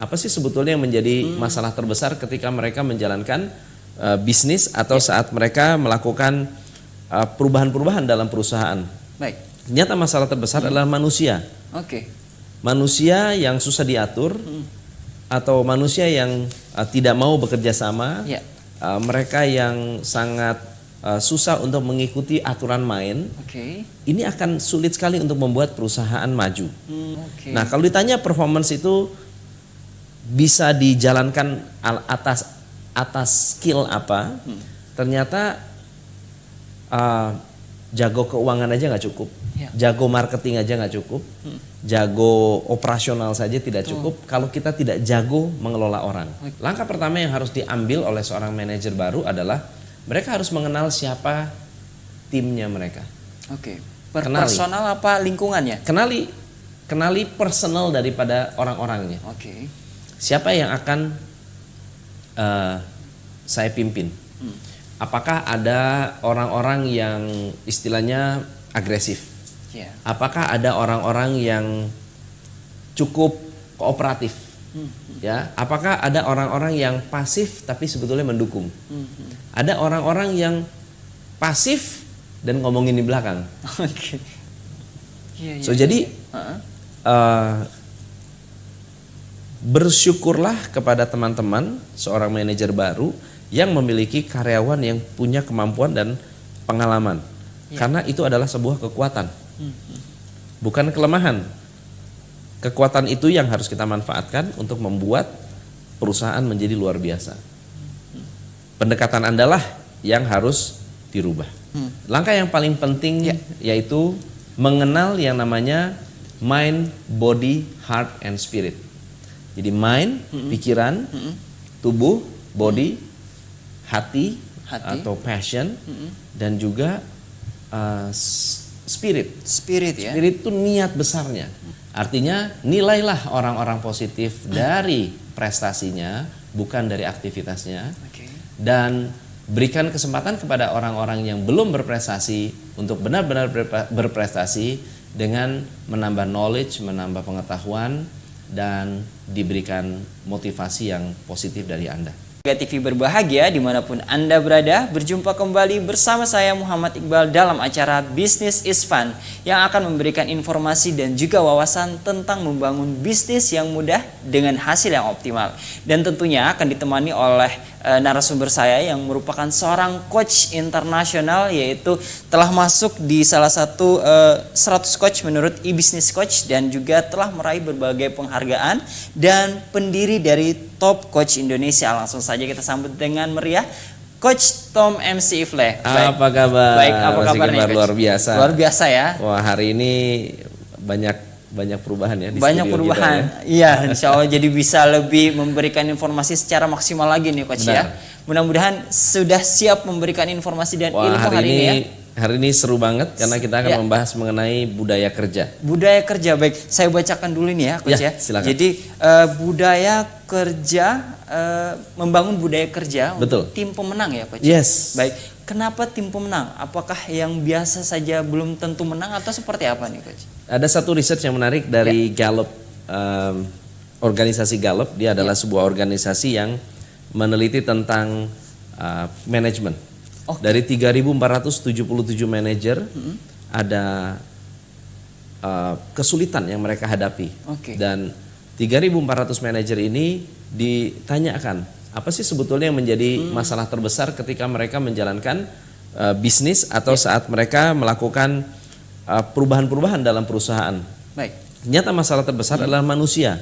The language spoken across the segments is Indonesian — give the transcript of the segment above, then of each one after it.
apa sih sebetulnya yang menjadi masalah terbesar ketika mereka menjalankan bisnis atau saat mereka melakukan perubahan-perubahan dalam perusahaan. Baik. Ternyata masalah terbesar adalah manusia. Oke. Manusia yang susah diatur atau manusia yang tidak mau bekerja sama, Ya. mereka yang sangat susah untuk mengikuti aturan main. Oke. Ini akan sulit sekali untuk membuat perusahaan maju. Oke. Nah, kalau ditanya performance itu bisa dijalankan atas skill apa? Ternyata jago keuangan aja nggak cukup, Ya. jago marketing aja nggak cukup, jago operasional saja tidak cukup kalau kita tidak jago mengelola orang. Langkah pertama yang harus diambil oleh seorang manajer baru adalah mereka harus mengenal siapa timnya mereka. Oke. Kenali. Personal apa lingkungannya? Kenali personal daripada orang-orangnya. Oke. Siapa yang akan saya pimpin? Apakah ada orang-orang yang istilahnya agresif? Ya. Apakah ada orang-orang yang cukup kooperatif? Ya, apakah ada orang-orang yang pasif tapi sebetulnya mendukung? Ada orang-orang yang pasif dan ngomongin di belakang. Oke. Iya, So jadi bersyukurlah kepada teman-teman seorang manajer baru yang memiliki karyawan yang punya kemampuan dan pengalaman. Karena itu adalah sebuah kekuatan, bukan kelemahan. Kekuatan itu yang harus kita manfaatkan untuk membuat perusahaan menjadi luar biasa. Pendekatan Anda lah yang harus dirubah. Langkah yang paling penting yaitu mengenal yang namanya mind, body, heart, and spirit. Jadi mind, pikiran, tubuh, body, hati atau passion, dan juga spirit. Spirit ya. Spirit itu niat besarnya. Artinya nilailah orang-orang positif dari prestasinya, bukan dari aktivitasnya. Oke. Dan berikan kesempatan kepada orang-orang yang belum berprestasi untuk benar-benar berprestasi dengan menambah knowledge, menambah pengetahuan, dan diberikan motivasi yang positif dari Anda. TV berbahagia dimanapun Anda berada, berjumpa kembali bersama saya Muhammad Iqbal dalam acara Business is Fun yang akan memberikan informasi dan juga wawasan tentang membangun bisnis yang mudah dengan hasil yang optimal. Dan tentunya akan ditemani oleh narasumber saya yang merupakan seorang coach internasional, yaitu telah masuk di salah satu 100 coach menurut e-business coach dan juga telah meraih berbagai penghargaan dan pendiri dari Top Coach Indonesia. Langsung saja kita sambut dengan meriah Coach Tom MC Ifle. Apa kabar? Baik, apa kabar nih, Coach? Luar biasa. Luar biasa ya. Wah, hari ini banyak perubahan ya di Banyak studio perubahan. kita ya. Iya, insya Allah jadi bisa lebih memberikan informasi secara maksimal lagi nih, Coach. Benar. Ya. Mudah-mudahan sudah siap memberikan informasi dan ilmu hari ini ya. Hari ini seru banget karena kita akan membahas mengenai budaya kerja. Budaya kerja, baik. Saya bacakan dulu nih ya, Coach ya. Silakan. Jadi budaya kerja, membangun budaya kerja untuk tim pemenang ya, Coach. Yes. Baik. Kenapa tim pemenang? Apakah yang biasa saja belum tentu menang atau seperti apa nih, Coach? Ada satu research yang menarik dari Gallup, organisasi Gallup. Dia adalah sebuah organisasi yang meneliti tentang manajemen. Dari 3.477 manajer ada kesulitan yang mereka hadapi. Dan 3.400 manajer ini ditanyakan, apa sih sebetulnya yang menjadi masalah terbesar ketika mereka menjalankan bisnis atau saat mereka melakukan perubahan-perubahan dalam perusahaan. Baik. Ternyata masalah terbesar adalah manusia.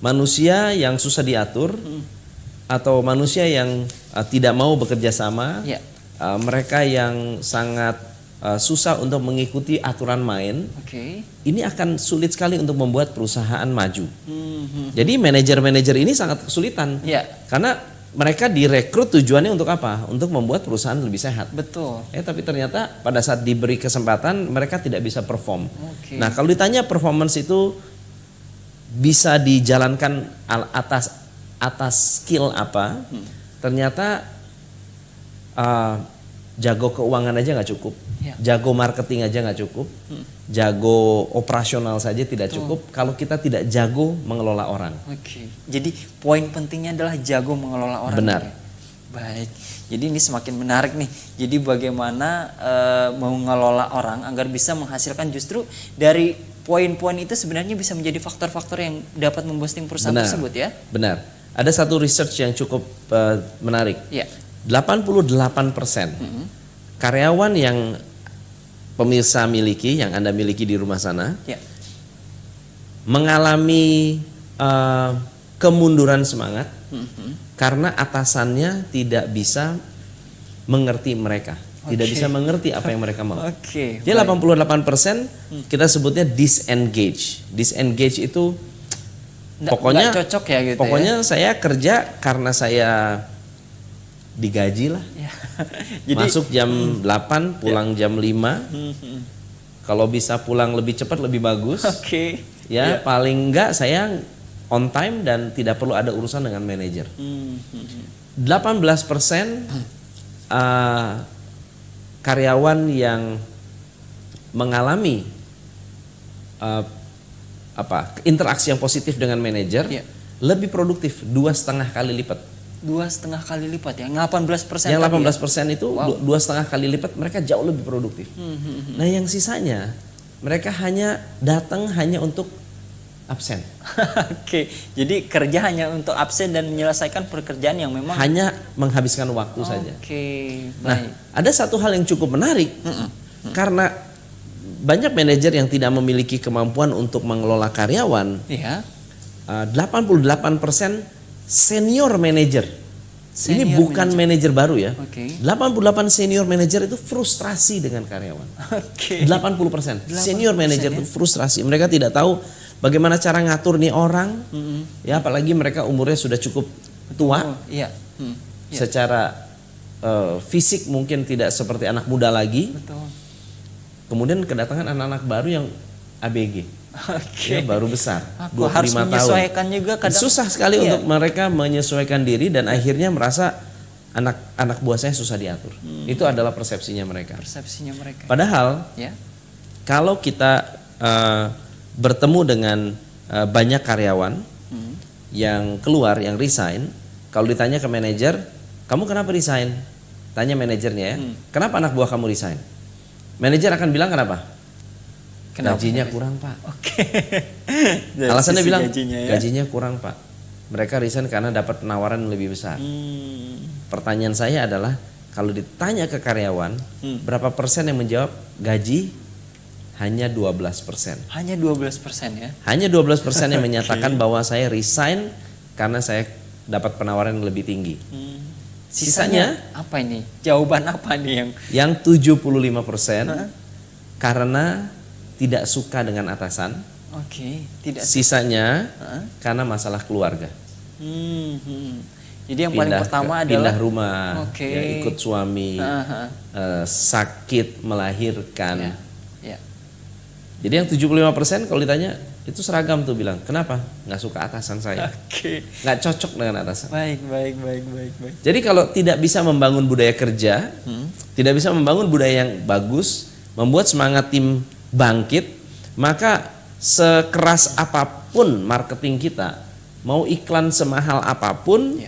Manusia yang susah diatur atau manusia yang tidak mau bekerja sama, mereka yang sangat susah untuk mengikuti aturan main. Ini akan sulit sekali untuk membuat perusahaan maju. Jadi manajer-manajer ini sangat kesulitan, karena mereka direkrut tujuannya untuk apa? Untuk membuat perusahaan lebih sehat. Betul. Tapi ternyata pada saat diberi kesempatan mereka tidak bisa perform. Nah, kalau ditanya performance itu bisa dijalankan atas skill apa? Ternyata jago keuangan aja nggak cukup, Ya. Jago marketing aja nggak cukup, jago operasional saja tidak cukup kalau kita tidak jago mengelola orang. Oke. Jadi poin pentingnya adalah jago mengelola orang. Benar. Ya? Baik. Jadi ini semakin menarik nih. Jadi bagaimana mengelola orang agar bisa menghasilkan, justru dari poin-poin itu sebenarnya bisa menjadi faktor-faktor yang dapat memboosting perusahaan Benar. tersebut ya. Benar. Ada satu research yang cukup menarik. Ya. 88% karyawan yang pemirsa miliki, yang Anda miliki di rumah sana, Ya. mengalami kemunduran semangat karena atasannya tidak bisa mengerti mereka, tidak bisa mengerti apa yang mereka mau. Oke. Jadi 88% kita sebutnya disengage. Disengage itu pokoknya nggak cocok ya gitu. pokoknya saya kerja karena saya digaji lah. Ya. Jadi Masuk jam 8, pulang jam 5. Kalau bisa pulang lebih cepat lebih bagus. oke. Ya, paling enggak saya on time dan tidak perlu ada urusan dengan manajer. 18% karyawan yang mengalami interaksi yang positif dengan manajer Ya. lebih produktif 2,5 kali lipat. 2,5 kali lipat ya. 18%. Yang tadi 18% itu Wow. 2,5 kali lipat, mereka jauh lebih produktif. Nah, yang sisanya mereka hanya datang hanya untuk absen, Oke. Jadi kerja hanya untuk absen dan menyelesaikan pekerjaan yang memang. hanya menghabiskan waktu saja. Oke. Nah, Baik. ada satu hal yang cukup menarik karena banyak manajer yang tidak memiliki kemampuan untuk mengelola karyawan. Iya. 88% senior manager. Ini Senior bukan manajer baru ya. Oke. 88 senior manager itu frustrasi dengan karyawan. Oke. 80% senior manager itu frustrasi. Mereka tidak tahu bagaimana cara ngatur nih orang. Ya, apalagi mereka umurnya sudah cukup tua. Oh, iya. Secara fisik mungkin tidak seperti anak muda lagi. Betul. Kemudian kedatangan anak-anak baru yang ABG. Oke. Ya, baru besar, Aku harus 25 tahun. menyesuaikan juga kadang. Susah sekali Iya. untuk mereka menyesuaikan diri dan akhirnya merasa anak buah saya susah diatur. Itu adalah persepsinya mereka. Persepsinya mereka. Padahal Ya. kalau kita bertemu dengan banyak karyawan yang keluar, yang resign, kalau ditanya ke manajer, kamu kenapa resign? Tanya manajernya ya, kenapa anak buah kamu resign? Manajer akan bilang kenapa? Kenapa? Gajinya kurang, Pak. Oke. Dari Alasannya sisi bilang gajinya ya. kurang, Pak. Mereka resign karena dapat penawaran yang lebih besar. Pertanyaan saya adalah, kalau ditanya ke karyawan, berapa persen yang menjawab gaji? Hanya 12%. Hanya 12% ya. Hanya 12% yang menyatakan bahwa saya resign karena saya dapat penawaran yang lebih tinggi. Sisanya apa ini? Jawaban apa nih Yang 75% karena tidak suka dengan atasan. Oke, tidak. Sisanya karena masalah keluarga. Jadi yang paling pertama adalah pindah rumah, Oke. ya, ikut suami, sakit, melahirkan. Ya. Jadi yang 75% kalau ditanya itu seragam tuh bilang, kenapa? Nggak suka atasan saya, Oke. nggak cocok dengan atasan. Baik. Jadi kalau tidak bisa membangun budaya kerja, tidak bisa membangun budaya yang bagus, membuat semangat tim bangkit, maka sekeras apapun marketing kita, mau iklan semahal apapun,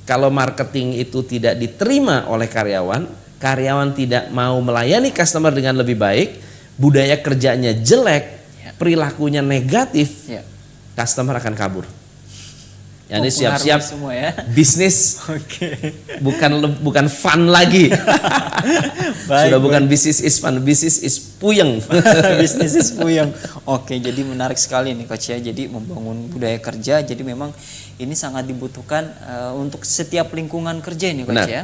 kalau marketing itu tidak diterima oleh karyawan, karyawan tidak mau melayani customer dengan lebih baik, budaya kerjanya jelek, perilakunya negatif, customer akan kabur. Ya, ini siap-siap semua ya. bisnis Oke. bukan fun lagi. Baik, Sudah bukan bisnis is fun, bisnis is puyeng. Bisnis is puyeng. Oke, jadi menarik sekali nih Coach ya. Jadi membangun budaya kerja, jadi memang ini sangat dibutuhkan untuk setiap lingkungan kerja ini Coach Benar. ya.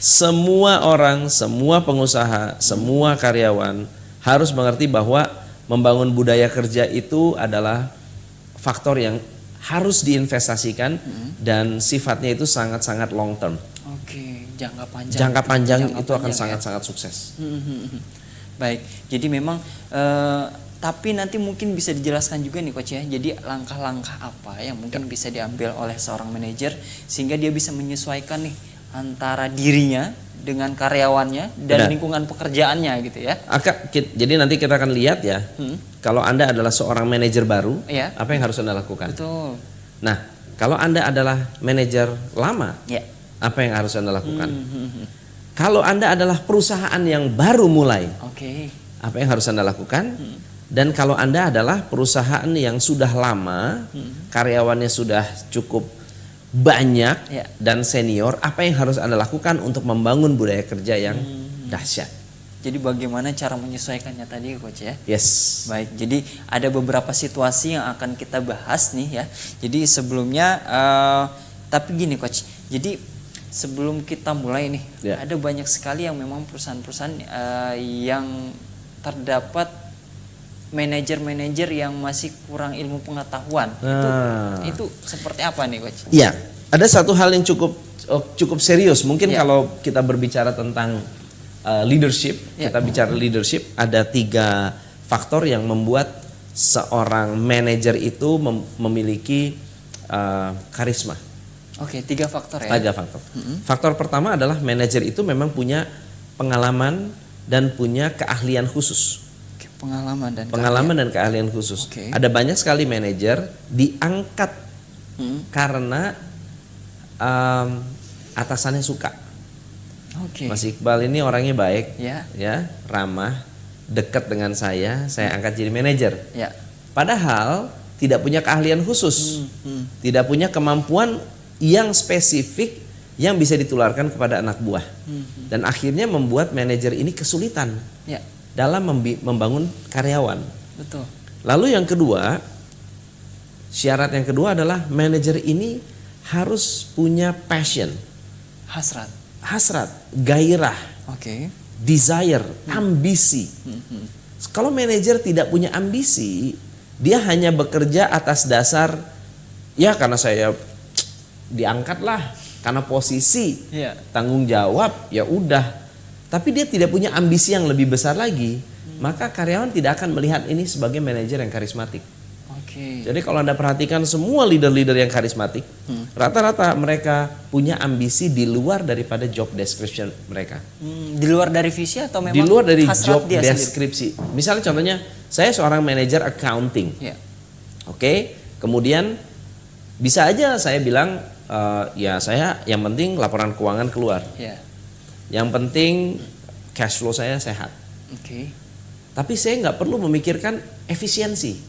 Semua orang, semua pengusaha, semua karyawan harus mengerti bahwa membangun budaya kerja itu adalah faktor yang harus diinvestasikan dan sifatnya itu sangat-sangat long term. Oke, jangka panjang. Jangka panjang itu akan panjang ya. sangat-sangat sukses. Baik, jadi memang tapi nanti mungkin bisa dijelaskan juga nih Coach ya. Jadi langkah-langkah apa yang mungkin bisa diambil oleh seorang manajer sehingga dia bisa menyesuaikan nih antara dirinya dengan karyawannya dan Benar. lingkungan pekerjaannya gitu ya. Jadi nanti kita akan lihat ya, kalau Anda adalah seorang manajer baru, Iya. apa yang harus Anda lakukan? Betul. Nah, kalau Anda adalah manajer lama, Ya. apa yang harus Anda lakukan? Kalau Anda adalah perusahaan yang baru mulai, Oke. apa yang harus Anda lakukan? Dan kalau Anda adalah perusahaan yang sudah lama, karyawannya sudah cukup banyak Ya. dan senior, apa yang harus Anda lakukan untuk membangun budaya kerja yang dahsyat? Jadi bagaimana cara menyesuaikannya tadi Coach ya? Yes. Baik, jadi ada beberapa situasi yang akan kita bahas nih ya. Jadi sebelumnya, tapi gini Coach, jadi sebelum kita mulai nih, Ya. ada banyak sekali yang memang perusahaan-perusahaan yang terdapat manajer-manajer yang masih kurang ilmu pengetahuan. Nah. Itu seperti apa nih Coach? Iya, ada satu hal yang cukup serius. Mungkin Ya. kalau kita berbicara tentang leadership, Ya. kita bicara leadership, ada 3 faktor yang membuat seorang manajer itu memiliki karisma. Oke, 3 faktor ya. 3 faktor. Faktor pertama adalah manajer itu memang punya pengalaman dan punya keahlian khusus. Oke, pengalaman Dan keahlian khusus. Oke. Ada banyak sekali manajer diangkat karena atasannya suka. Oke. Mas Iqbal ini orangnya baik, Ya. ramah, dekat dengan saya angkat jadi manajer. Ya. Padahal tidak punya keahlian khusus, tidak punya kemampuan yang spesifik yang bisa ditularkan kepada anak buah, dan akhirnya membuat manajer ini kesulitan Ya. dalam membangun karyawan. Betul. Lalu yang kedua, syarat yang kedua adalah manajer ini harus punya passion, hasrat, gairah, Oke. desire, ambisi. Kalau manajer tidak punya ambisi, dia hanya bekerja atas dasar ya karena saya diangkat lah, karena posisi, Ya. tanggung jawab, ya udah. Tapi dia tidak punya ambisi yang lebih besar lagi, maka karyawan tidak akan melihat ini sebagai manajer yang karismatik. Oke. Jadi kalau Anda perhatikan semua leader-leader yang karismatik, rata-rata mereka punya ambisi di luar daripada job description mereka. Di luar dari visi atau memang Di luar dari hasrat job dia sendiri? deskripsi. Misalnya contohnya, saya seorang manajer accounting. Ya. Oke, kemudian bisa aja saya bilang, ya saya yang penting laporan keuangan keluar. Ya. Yang penting cash flow saya sehat. Oke. Tapi saya nggak perlu memikirkan efisiensi.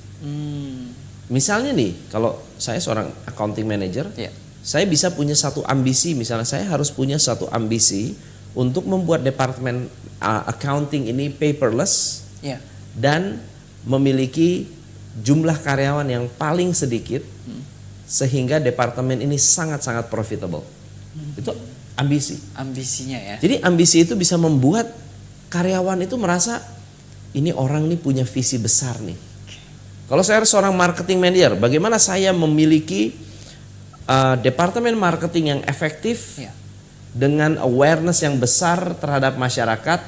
Misalnya nih, kalau saya seorang accounting manager, Ya. saya bisa punya satu ambisi. Misalnya saya harus punya satu ambisi untuk membuat departemen accounting ini paperless Ya. dan memiliki jumlah karyawan yang paling sedikit sehingga departemen ini sangat-sangat profitable. Itu ambisi. Ambisinya ya. Jadi ambisi itu bisa membuat karyawan itu merasa ini orang nih punya visi besar nih. Kalau saya seorang marketing manager, bagaimana saya memiliki departemen marketing yang efektif Ya. dengan awareness yang besar terhadap masyarakat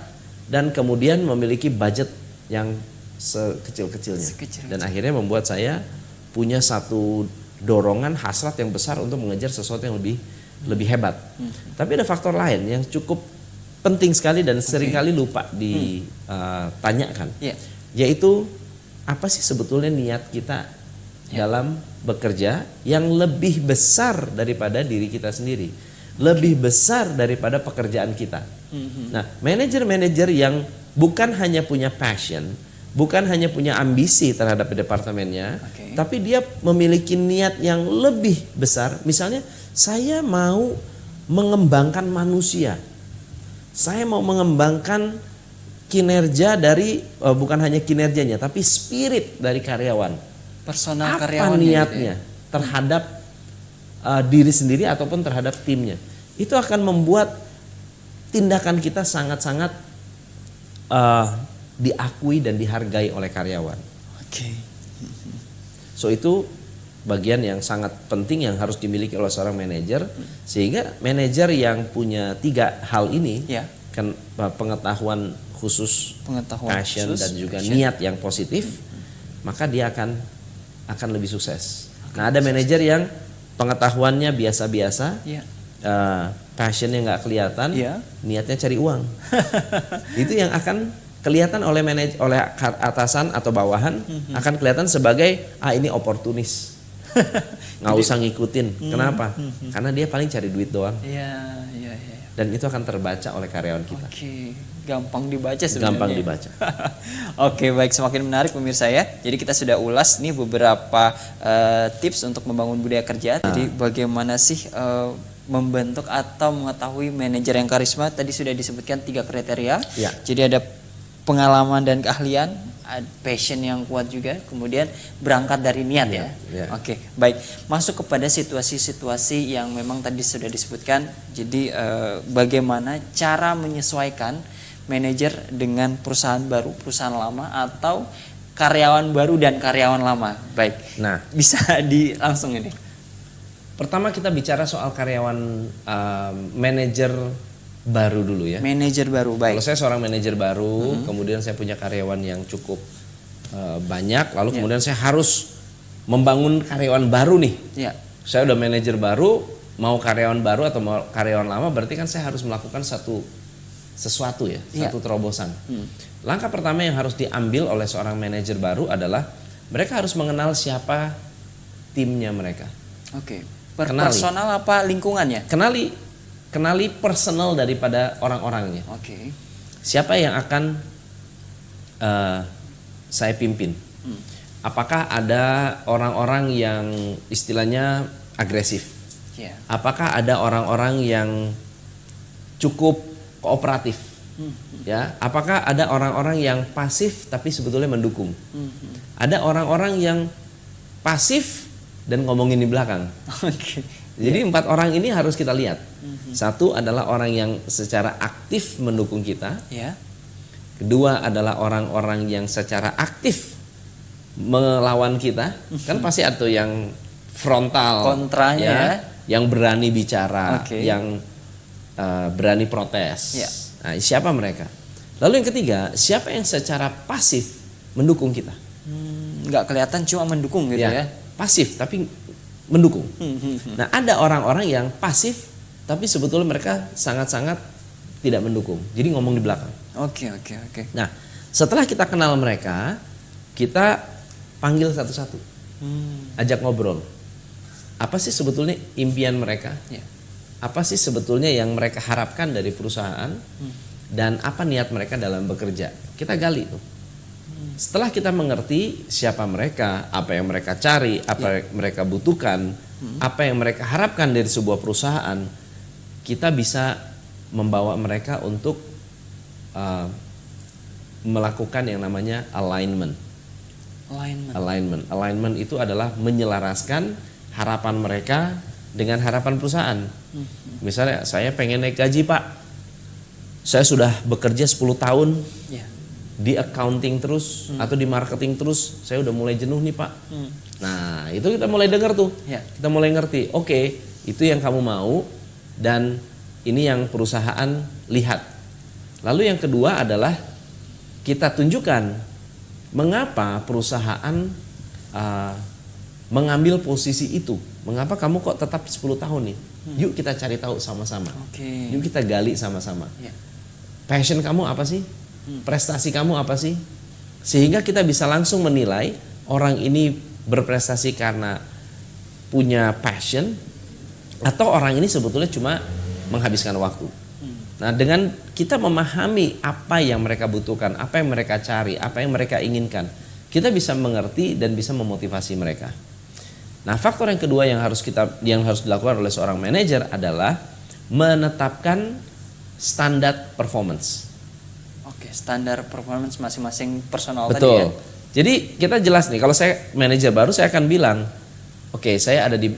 dan kemudian memiliki budget yang sekecil-kecilnya. Dan akhirnya membuat saya punya satu dorongan hasrat yang besar untuk mengejar sesuatu yang lebih hebat. Tapi ada faktor lain yang cukup penting sekali dan seringkali lupa ditanyakan, yaitu apa sih sebetulnya niat kita dalam bekerja yang lebih besar daripada diri kita sendiri, lebih besar daripada pekerjaan kita. Nah, manajer-manajer yang bukan hanya punya passion, bukan hanya punya ambisi terhadap departemennya, tapi dia memiliki niat yang lebih besar. Misalnya, saya mau mengembangkan manusia, saya mau mengembangkan kinerja dari bukan hanya kinerjanya, tapi spirit dari karyawan. Personal Apa karyawan niatnya terhadap diri sendiri ataupun terhadap timnya? Itu akan membuat tindakan kita sangat-sangat diakui dan dihargai oleh karyawan. Oke. So itu bagian yang sangat penting yang harus dimiliki oleh seorang manajer, sehingga manajer yang punya 3 hal ini, kan pengetahuan khusus, passion dan juga niat yang positif, maka dia akan lebih sukses. Nah, ada manajer yang pengetahuannya biasa-biasa, passionnya nggak kelihatan, Iya. niatnya cari uang. Itu yang akan kelihatan oleh oleh atasan atau bawahan, akan kelihatan sebagai ini oportunis. Nggak usah ngikutin. Kenapa? Karena dia paling cari duit doang. Iya. Dan itu akan terbaca oleh karyawan kita. Oke, gampang dibaca sebenarnya. Gampang dibaca. Oke, baik, semakin menarik pemirsa ya. Jadi kita sudah ulas nih beberapa tips untuk membangun budaya kerja. Jadi bagaimana sih membentuk atau mengetahui manajer yang karisma? Tadi sudah disebutkan 3 kriteria. Ya. Jadi ada pengalaman dan keahlian, passion yang kuat juga, kemudian berangkat dari niat ya. Oke, baik. Masuk kepada situasi-situasi yang memang tadi sudah disebutkan. Jadi bagaimana cara menyesuaikan manajer dengan perusahaan baru, perusahaan lama, atau karyawan baru dan karyawan lama. Baik. Nah, bisa langsung ini. pertama kita bicara soal karyawan manajer baru dulu ya. Manajer baru, baik. Kalau saya seorang manajer baru, kemudian saya punya karyawan yang cukup banyak, lalu kemudian saya harus membangun karyawan baru nih. Ya. Saya udah manajer baru, mau karyawan baru atau mau karyawan lama, berarti kan saya harus melakukan sesuatu ya, satu terobosan. Langkah pertama yang harus diambil oleh seorang manajer baru adalah mereka harus mengenal siapa timnya mereka. Oke. Kenali. Personal apa lingkungannya? Kenali personal daripada orang-orangnya. Oke. Siapa yang akan saya pimpin? Apakah ada orang-orang yang istilahnya agresif? Ya. Apakah ada orang-orang yang cukup kooperatif? Ya, apakah ada orang-orang yang pasif tapi sebetulnya mendukung? Ada orang-orang yang pasif dan ngomongin di belakang. Oke. Jadi 4 orang ini harus kita lihat. Satu adalah orang yang secara aktif mendukung kita. Ya. Kedua adalah orang-orang yang secara aktif melawan kita. Kan pasti ada yang frontal, kontranya ya. Yang berani bicara, Oke. yang berani protes. Ya. Nah, siapa mereka? Lalu yang ketiga, siapa yang secara pasif mendukung kita? Nggak kelihatan, cuma mendukung gitu ya. Pasif tapi mendukung. Nah, ada orang-orang yang pasif tapi sebetulnya mereka sangat-sangat tidak mendukung. Jadi ngomong di belakang. Oke. Nah, setelah kita kenal mereka, kita panggil satu-satu. Ajak ngobrol. Apa sih sebetulnya impian mereka? Ya. Apa sih sebetulnya yang mereka harapkan dari perusahaan? Dan apa niat mereka dalam bekerja? Kita gali tuh. Setelah kita mengerti siapa mereka, apa yang mereka cari, apa yang mereka butuhkan, apa yang mereka harapkan dari sebuah perusahaan, kita bisa membawa mereka untuk melakukan yang namanya alignment. Alignment itu adalah menyelaraskan harapan mereka dengan harapan perusahaan. Misalnya saya pengen naik gaji, Pak. Saya sudah bekerja 10 tahun. Ya. Di accounting terus atau di marketing terus, saya udah mulai jenuh nih, Pak. Nah, itu kita mulai dengar tuh. Ya. Kita mulai ngerti, oke, itu yang kamu mau dan ini yang perusahaan lihat. Lalu yang kedua adalah kita tunjukkan mengapa perusahaan mengambil posisi itu. Mengapa kamu kok tetap 10 tahun nih? Yuk kita cari tahu sama-sama. Oke. Yuk kita gali sama-sama. Ya. Passion kamu apa sih? Prestasi kamu apa sih? Sehingga kita bisa langsung menilai orang ini berprestasi karena punya passion atau orang ini sebetulnya cuma menghabiskan waktu. Nah, dengan kita memahami apa yang mereka butuhkan, apa yang mereka cari, apa yang mereka inginkan, kita bisa mengerti dan bisa memotivasi mereka. Nah, faktor yang kedua yang harus dilakukan oleh seorang manajer adalah menetapkan standar performance. Oke, standar performance masing-masing personal tadi ya. Betul. Jadi kita jelas nih, kalau saya manajer baru saya akan bilang, oke, saya ada di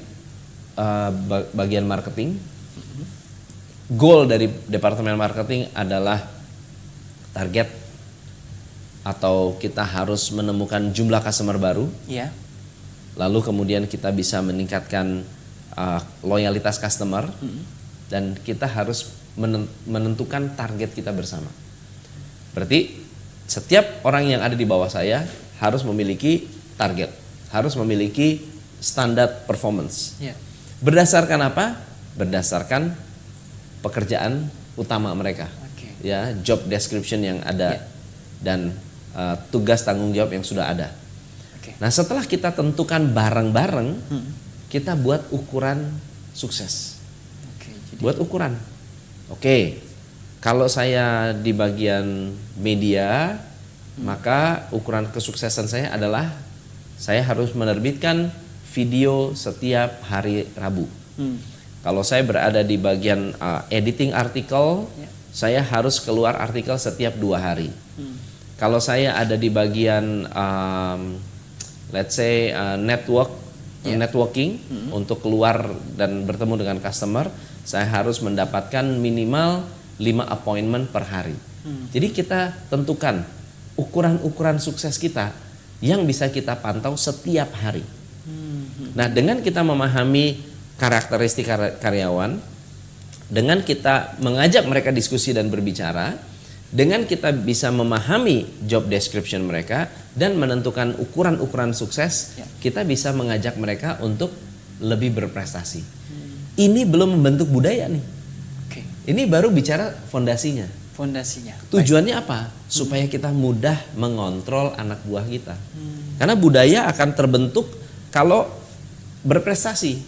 bagian marketing. Goal dari departemen marketing adalah target atau kita harus menemukan jumlah customer baru. Iya. Lalu kemudian kita bisa meningkatkan loyalitas customer dan kita harus menentukan target kita bersama. Berarti setiap orang yang ada di bawah saya harus memiliki target, harus memiliki standar performance. Iya. Berdasarkan apa? berdasarkan pekerjaan utama mereka, Oke. ya, job description yang ada Ya. dan tugas tanggung jawab yang sudah ada. Oke. Nah, setelah kita tentukan bareng-bareng, kita buat ukuran sukses. Oke, jadi Buat ukuran. Oke, kalau saya di bagian media, maka ukuran kesuksesan saya adalah saya harus menerbitkan video setiap hari Rabu. Kalau saya berada di bagian editing artikel, Ya. saya harus keluar artikel setiap 2 hari. Kalau saya ada di bagian let's say networking untuk keluar dan bertemu dengan customer, saya harus mendapatkan minimal 5 appointment per hari. Jadi kita tentukan ukuran-ukuran sukses kita yang bisa kita pantau setiap hari. Nah, dengan kita memahami karakteristik karyawan, dengan kita mengajak mereka diskusi dan berbicara, dengan kita bisa memahami job description mereka dan menentukan ukuran-ukuran sukses, kita bisa mengajak mereka untuk lebih berprestasi. Ini belum membentuk budaya nih. Oke. Ini baru bicara fondasinya. Fondasinya. Tujuannya apa? Supaya kita mudah mengontrol anak buah kita. Karena budaya akan terbentuk kalau berprestasi.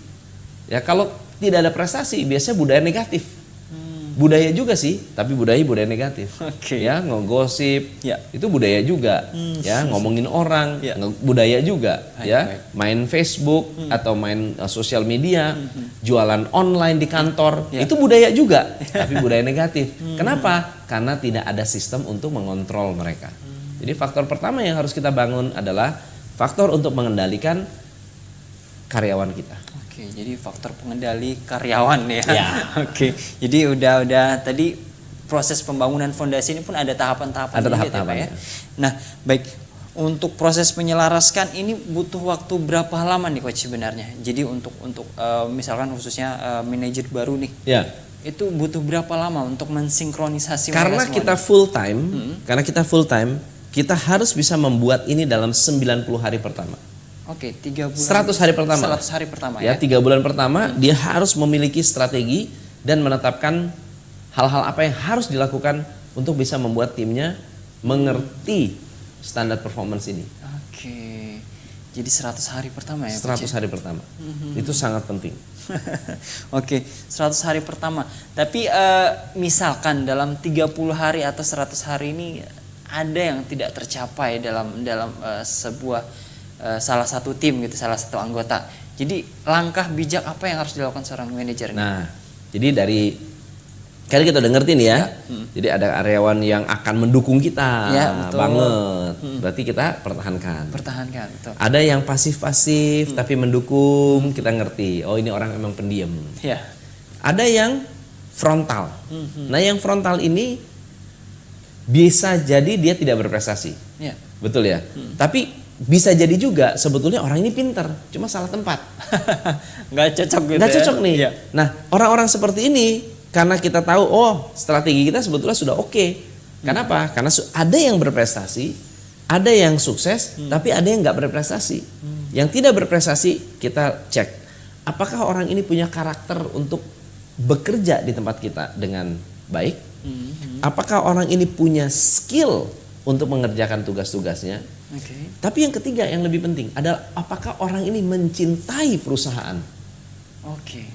Ya, kalau tidak ada prestasi, biasanya budaya negatif. Budaya juga sih, tapi budaya negatif. Oke. Ya, ngegosip, Ya. itu budaya juga. Ya, ngomongin orang, Ya. budaya juga. Baik, Ya, baik. main Facebook atau main sosial media, jualan online di kantor, Ya. itu budaya juga, tapi budaya negatif. Kenapa? Karena tidak ada sistem untuk mengontrol mereka. Jadi faktor pertama yang harus kita bangun adalah faktor untuk mengendalikan karyawan kita. Oke, jadi faktor pengendali karyawan ya. Ya. Oke, jadi udah tadi proses pembangunan fondasi ini pun ada tahapan-tahapan. Ada ya, tahap-tahapannya. Pak, ya. Nah, baik, untuk proses menyelaraskan ini butuh waktu berapa lama nih Coach sebenarnya? Jadi untuk misalkan khususnya manajer baru nih, Ya. itu butuh berapa lama untuk mensinkronisasi Karena mereka kita semuanya? full time, kita harus bisa membuat ini dalam 90 hari pertama. Oke, 3 bulan. 100 hari pertama. 100 hari pertama Ya, ya. 3 bulan pertama dia harus memiliki strategi dan menetapkan hal-hal apa yang harus dilakukan untuk bisa membuat timnya mengerti standar performance ini. Oke. Jadi 100 hari pertama ya. 100 hari pertama. Itu sangat penting. Oke, 100 hari pertama. Tapi misalkan dalam 30 hari atau 100 hari ini ada yang tidak tercapai dalam sebuah salah satu tim gitu, salah satu anggota. Jadi langkah bijak apa yang harus dilakukan seorang manajer nih? Nah, jadi dari kali kita udah ngerti nih ya. Jadi ada karyawan yang akan mendukung kita Ya, betul. banget. Berarti kita pertahankan. Pertahankan, betul. Ada yang pasif-pasif tapi mendukung, kita ngerti. Oh, ini orang emang pendiam. Ya. Ada yang frontal. Nah, yang frontal ini bisa jadi dia tidak berprestasi. Ya. Betul ya? Tapi bisa jadi juga sebetulnya orang ini pintar, cuma salah tempat. Nggak cocok gitu. Nggak ya? cocok nih. Iya. Nah, orang-orang seperti ini karena kita tahu, oh, strategi kita sebetulnya sudah oke. Kenapa? Karena ada yang berprestasi, ada yang sukses, tapi ada yang nggak berprestasi. Yang tidak berprestasi kita cek, apakah orang ini punya karakter untuk bekerja di tempat kita dengan baik? Apakah orang ini punya skill untuk mengerjakan tugas-tugasnya? Oke. Tapi yang ketiga yang lebih penting adalah apakah orang ini mencintai perusahaan? Oke.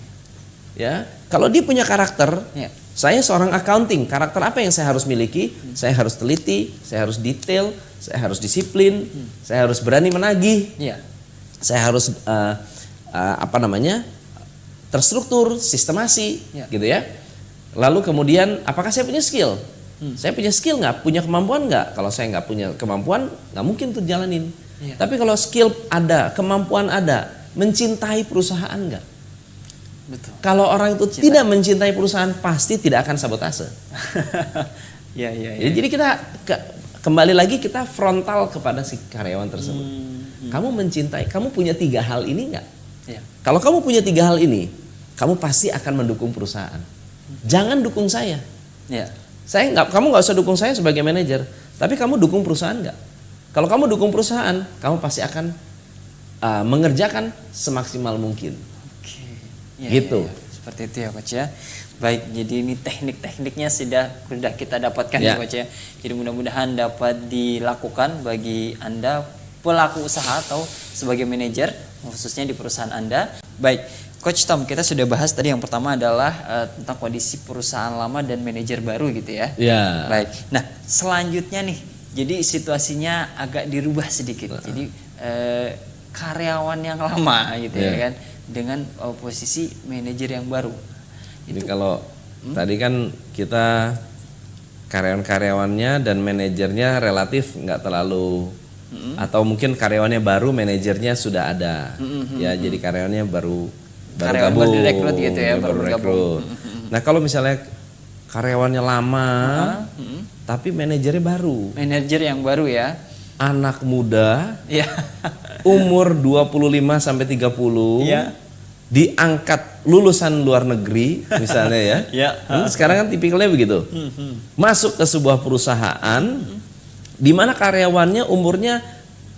Ya, kalau dia punya karakter, Ya. saya seorang accounting, karakter apa yang saya harus miliki? Saya harus teliti, saya harus detail, saya harus disiplin, saya harus berani menagih, Iya. saya harus terstruktur, sistemasi, Ya. gitu ya. Lalu kemudian apakah saya punya skill? Saya punya skill nggak? Punya kemampuan nggak? Kalau saya nggak punya kemampuan, nggak mungkin tuh jalanin. Iya. Tapi kalau skill ada, kemampuan ada, mencintai perusahaan nggak? Betul. Kalau orang itu tidak mencintai perusahaan, pasti tidak akan sabotase. Ya, ya, ya. Jadi kita kembali lagi kita frontal kepada si karyawan tersebut. Kamu mencintai, kamu punya 3 hal ini nggak? Ya. Kalau kamu punya 3 hal ini, kamu pasti akan mendukung perusahaan. Jangan dukung saya. Ya. Kamu nggak usah dukung saya sebagai manajer, tapi kamu dukung perusahaan nggak? Kalau kamu dukung perusahaan, kamu pasti akan mengerjakan semaksimal mungkin. Oke. Ya, Gitu. ya, ya. Seperti itu ya Coach ya. Baik, jadi ini teknik-tekniknya sudah kita dapatkan ya Coach ya. Jadi mudah-mudahan dapat dilakukan bagi Anda pelaku usaha atau sebagai manajer khususnya di perusahaan Anda. Baik, Coach Tom, kita sudah bahas tadi yang pertama adalah tentang kondisi perusahaan lama dan manajer baru gitu ya. Ya. Baik. Nah, selanjutnya nih, jadi situasinya agak dirubah sedikit. Jadi karyawan yang lama gitu ya kan dengan posisi manajer yang baru. Jadi kalau tadi kan kita karyawan-karyawannya dan manajernya relatif nggak terlalu atau mungkin karyawannya baru, manajernya sudah ada. Ya, jadi karyawannya baru Karyawan gabung, baru direkrut gitu ya, baru rekrut. Nah, kalau misalnya karyawannya lama tapi manajernya baru. Manajer yang baru ya. Anak muda. Ya. Umur 25 sampai 30. Ya. Diangkat lulusan luar negeri misalnya ya. Ya. Sekarang kan tipikalnya begitu. Masuk ke sebuah perusahaan di mana karyawannya umurnya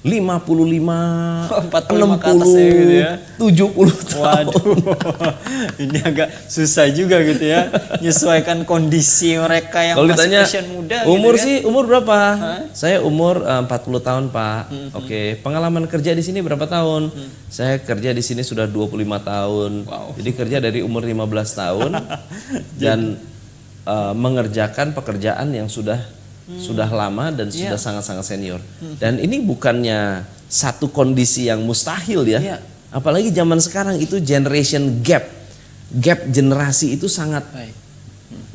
55, 45 ke atas ya gitu ya. 70 tahun. Waduh. Ini agak susah juga gitu ya. Menyesuaikan kondisi mereka yang Kalau masih ditanya usia muda umur gitu ya. sih umur berapa? Saya umur 40 tahun, Pak. Oke, pengalaman kerja di sini berapa tahun? Saya kerja di sini sudah 25 tahun. Wow. Jadi kerja dari umur 15 tahun dan mengerjakan pekerjaan yang sudah lama dan sudah sangat-sangat senior. Dan ini bukannya satu kondisi yang mustahil ya. Apalagi zaman sekarang itu generation gap generasi itu sangat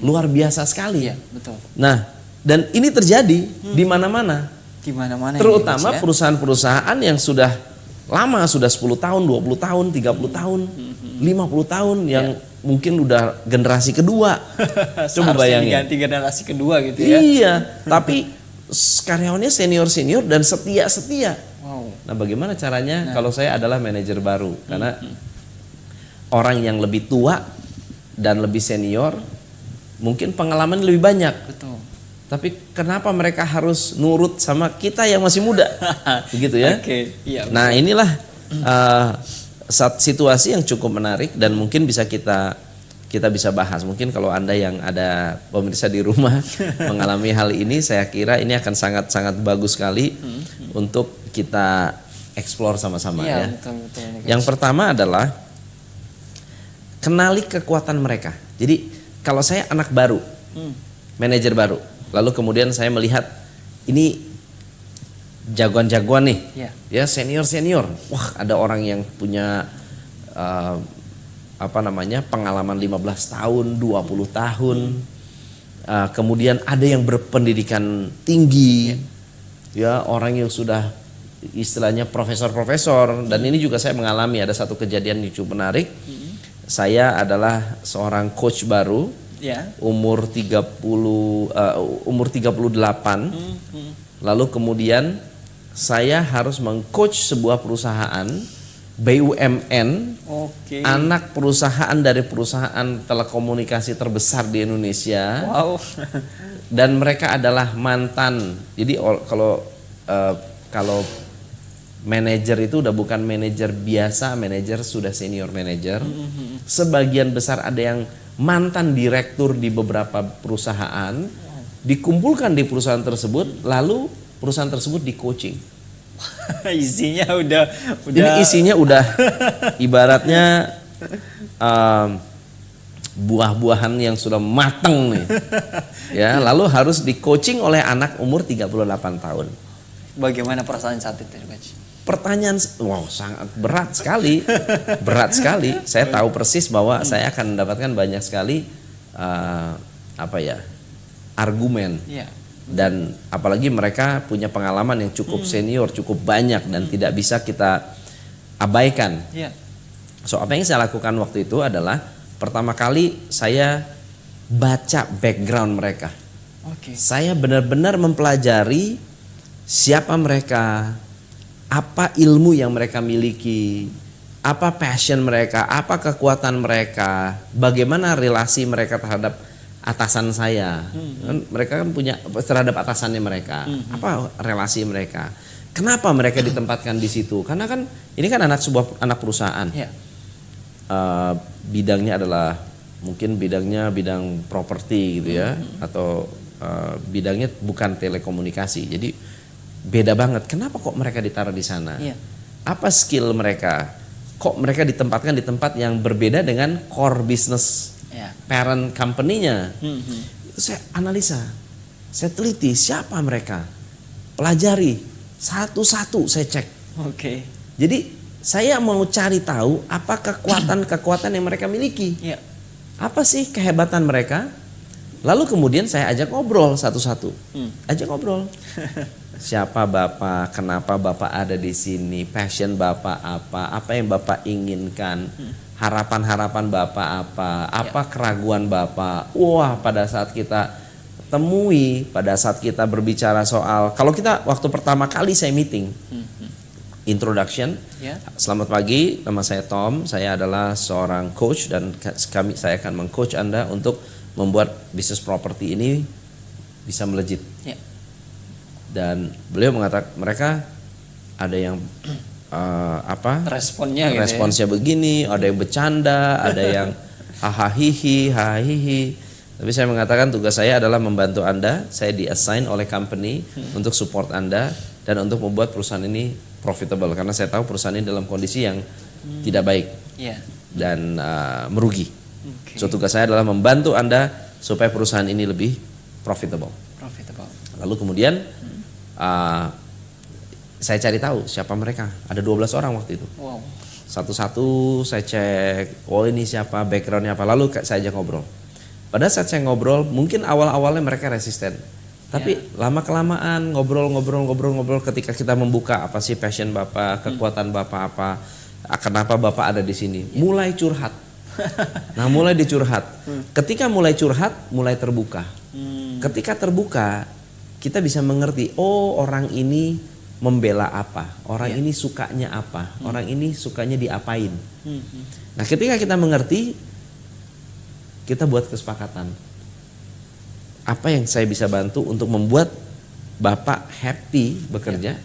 luar biasa sekali. Iya, betul. Nah, dan ini terjadi di mana-mana. Di mana-mana. Terutama perusahaan-perusahaan yang sudah lama, sudah 10 tahun, 20 tahun, 30 tahun, 50 tahun yang mungkin udah generasi kedua. Coba bayangin. Diganti generasi kedua gitu ya. Iya, tapi karyawannya senior-senior dan setia-setia. Wow. Nah, bagaimana caranya kalau saya adalah manajer baru? Karena orang yang lebih tua dan lebih senior mungkin pengalaman lebih banyak. Betul. Tapi kenapa mereka harus nurut sama kita yang masih muda? Begitu ya. Oke, iya. Nah, inilah situasi yang cukup menarik dan mungkin bisa kita bisa bahas. Mungkin kalau Anda yang ada pemirsa di rumah mengalami hal ini, saya kira ini akan sangat-sangat bagus sekali untuk kita eksplor sama-sama ya. Betul. Yang pertama adalah kenali kekuatan mereka. Jadi kalau saya anak baru, manajer baru, lalu kemudian saya melihat ini jagoan-jagoan nih, ya senior-senior. Wah, ada orang yang punya pengalaman 15 tahun, 20 tahun. Kemudian ada yang berpendidikan tinggi, ya orang yang sudah istilahnya profesor-profesor. Dan ini juga saya mengalami ada satu kejadian yang cukup menarik. Saya adalah seorang coach baru, umur 38. Lalu kemudian saya harus mengcoach sebuah perusahaan BUMN, anak perusahaan dari perusahaan telekomunikasi terbesar di Indonesia. Wow. Dan mereka adalah mantan. Jadi kalau manajer itu udah bukan manajer biasa, manajer sudah senior manajer. Sebagian besar ada yang mantan direktur di beberapa perusahaan, dikumpulkan di perusahaan tersebut, lalu perusahaan tersebut di coaching. Isinya udah. Ini isinya udah ibaratnya buah-buahan yang sudah matang nih. Ya, lalu harus di coaching oleh anak umur 38 tahun. Bagaimana perasaan saat itu, Coach? Pertanyaan, wow, sangat berat sekali. Berat sekali. Saya tahu persis bahwa saya akan mendapatkan banyak sekali argumen. Dan apalagi mereka punya pengalaman yang cukup senior, cukup banyak dan tidak bisa kita abaikan. So, apa yang saya lakukan waktu itu adalah pertama kali saya baca background mereka. Saya benar-benar mempelajari siapa mereka, apa ilmu yang mereka miliki, apa passion mereka, apa kekuatan mereka, bagaimana relasi mereka terhadap atasan saya. Mereka kan punya terhadap atasannya mereka. Apa relasi mereka? Kenapa mereka ditempatkan di situ? Karena kan ini kan anak perusahaan. bidangnya adalah mungkin bidang properti gitu ya, atau bidangnya bukan telekomunikasi. Jadi beda banget. Kenapa kok mereka ditaruh di sana? Iya. Apa skill mereka? Kok mereka ditempatkan di tempat yang berbeda dengan core business Ya. parent company-nya? Itu saya analisa, saya teliti siapa mereka, pelajari satu-satu saya cek. Oke. Jadi saya mau cari tahu apa kekuatan yang mereka miliki. Ya. Apa sih kehebatan mereka? Lalu kemudian saya ajak ngobrol satu-satu. Ajak ngobrol. Siapa Bapak? Kenapa Bapak ada di sini? Passion Bapak apa? Apa yang Bapak inginkan? Harapan-harapan Bapak apa? Apa keraguan Bapak? Wah, pada saat kita temui, pada saat kita berbicara soal, kalau kita waktu pertama kali saya meeting, introduction. Ya. Selamat pagi, nama saya Tom. Saya adalah seorang coach dan saya akan meng-coach Anda untuk membuat bisnis properti ini bisa melejit. Ya. Dan beliau mengatakan mereka ada yang Responnya gitu. responsnya begini, ada yang bercanda, ada yang hahaha. Tapi saya mengatakan tugas saya adalah membantu Anda. Saya di-assign oleh company untuk support Anda dan untuk membuat perusahaan ini profitable, karena saya tahu perusahaan ini dalam kondisi yang tidak baik dan merugi. So tugas saya adalah membantu Anda supaya perusahaan ini lebih profitable. Lalu kemudian saya cari tahu siapa mereka. Ada 12 orang waktu itu. Wow. Satu-satu saya cek, oh ini siapa, backgroundnya apa. Lalu saya ajak ngobrol. Pada saat saya ngobrol, mungkin awal-awalnya mereka resisten. Tapi lama kelamaan ngobrol ketika kita membuka apa sih passion Bapak, kekuatan Bapak apa, kenapa Bapak ada di sini, mulai curhat. Nah, mulai dicurhat. Ketika mulai curhat, mulai terbuka. Ketika terbuka, kita bisa mengerti, oh orang ini membela apa, orang ini sukanya apa, orang ini sukanya diapain. Nah, ketika kita mengerti, kita buat kesepakatan. Apa yang saya bisa bantu untuk membuat Bapak happy bekerja?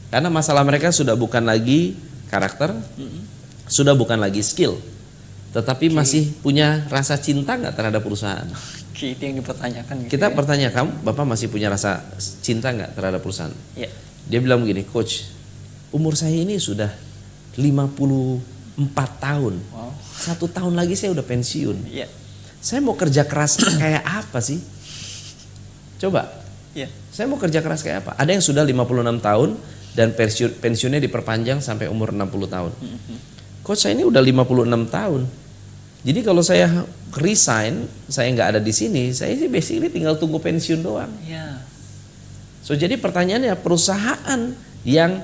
Karena masalah mereka sudah bukan lagi karakter, sudah bukan lagi skill, tetapi masih punya rasa cinta nggak terhadap perusahaan? Itu yang dipertanyakan. Gitu Kita pertanyakan, Bapak masih punya rasa cinta nggak terhadap perusahaan? Dia bilang begini, Coach, umur saya ini sudah 54 tahun. 1 tahun lagi saya udah pensiun. Saya mau kerja keras kayak apa sih? Coba, saya mau kerja keras kayak apa? Ada yang sudah 56 tahun dan pensiunnya diperpanjang sampai umur 60 tahun. Coach, saya ini udah 56 tahun. Jadi kalau saya resign, saya nggak ada di sini, saya sih basically tinggal tunggu pensiun doang. So jadi pertanyaannya, perusahaan yang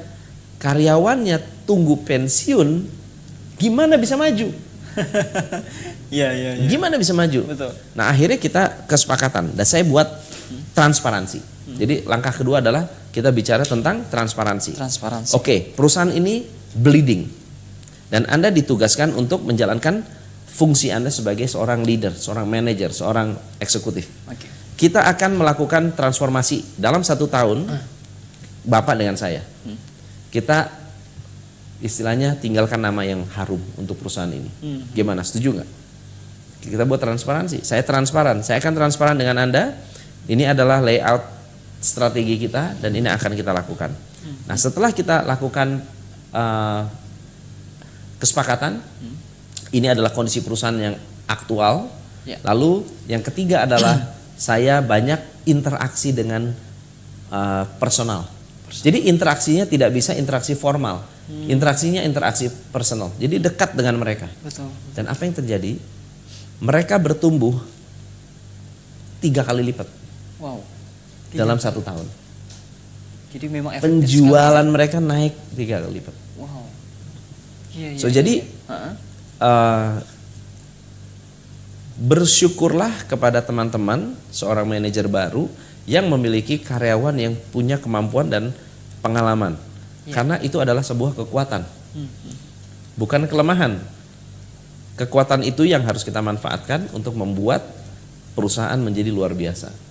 karyawannya tunggu pensiun, gimana bisa maju? Gimana bisa maju? Betul. Nah, akhirnya kita kesepakatan dan saya buat transparansi. Jadi langkah kedua adalah kita bicara tentang transparansi. Oke, perusahaan ini bleeding dan Anda ditugaskan untuk menjalankan fungsi Anda sebagai seorang leader, seorang manager, seorang eksekutif. Kita akan melakukan transformasi dalam 1 tahun. Bapak dengan saya, kita istilahnya tinggalkan nama yang harum untuk perusahaan ini. Gimana, setuju nggak? Kita buat transparansi. Saya transparan, saya akan transparan dengan Anda. Ini adalah layout strategi kita dan ini akan kita lakukan. Nah, setelah kita lakukan kesepakatan, ini adalah kondisi perusahaan yang aktual. Lalu yang ketiga adalah saya banyak interaksi dengan personal. Jadi interaksinya tidak bisa interaksi formal, interaksinya interaksi personal. Jadi dekat dengan mereka. Dan apa yang terjadi? Mereka bertumbuh 3 kali lipat. Dalam 1 tahun. Jadi memang penjualan mereka naik 3 kali lipat. Jadi bersyukurlah kepada teman-teman seorang manajer baru yang memiliki karyawan yang punya kemampuan dan pengalaman. Karena itu adalah sebuah kekuatan, bukan kelemahan. Kekuatan itu yang harus kita manfaatkan untuk membuat perusahaan menjadi luar biasa.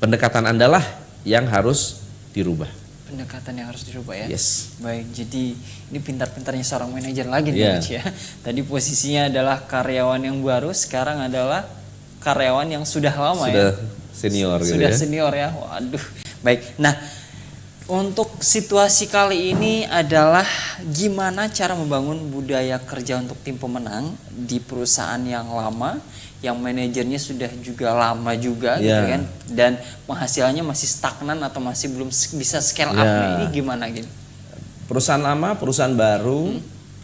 Pendekatan Anda lah yang harus dirubah. Pendekatan yang harus dirubah ya. Yes. Baik, jadi ini pintar-pintarnya seorang manajer lagi nih Yeah. Coach ya. Tadi posisinya adalah karyawan yang baru, sekarang adalah karyawan yang sudah lama Sudah ya. senior gitu Sudah ya. senior ya. Waduh. Baik. Nah, untuk situasi kali ini adalah gimana cara membangun budaya kerja untuk tim pemenang di perusahaan yang lama, yang manajernya sudah juga lama juga gitu Ya. kan, dan penghasilannya masih stagnan atau masih belum bisa scale up. Ya. Nah, ini gimana gitu? Perusahaan lama, perusahaan baru,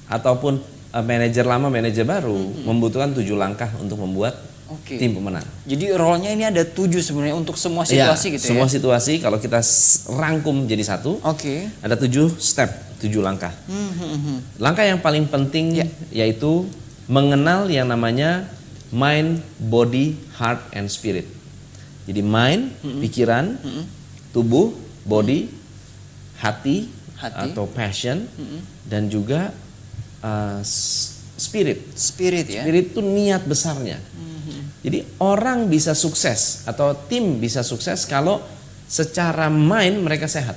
ataupun manajer lama, manajer baru membutuhkan 7 langkah untuk membuat Oke. tim pemenang. Jadi role-nya ini ada 7 sebenarnya untuk semua situasi gitu Semua ya. situasi kalau kita rangkum jadi satu, Oke. ada 7 step, 7 langkah. Langkah yang paling penting yaitu mengenal yang namanya mind, body, heart, and spirit. Jadi mind, pikiran, tubuh, body, hati, atau passion, dan juga spirit. Spirit ya. Spirit itu niat besarnya. Jadi orang bisa sukses atau tim bisa sukses kalau secara mind mereka sehat.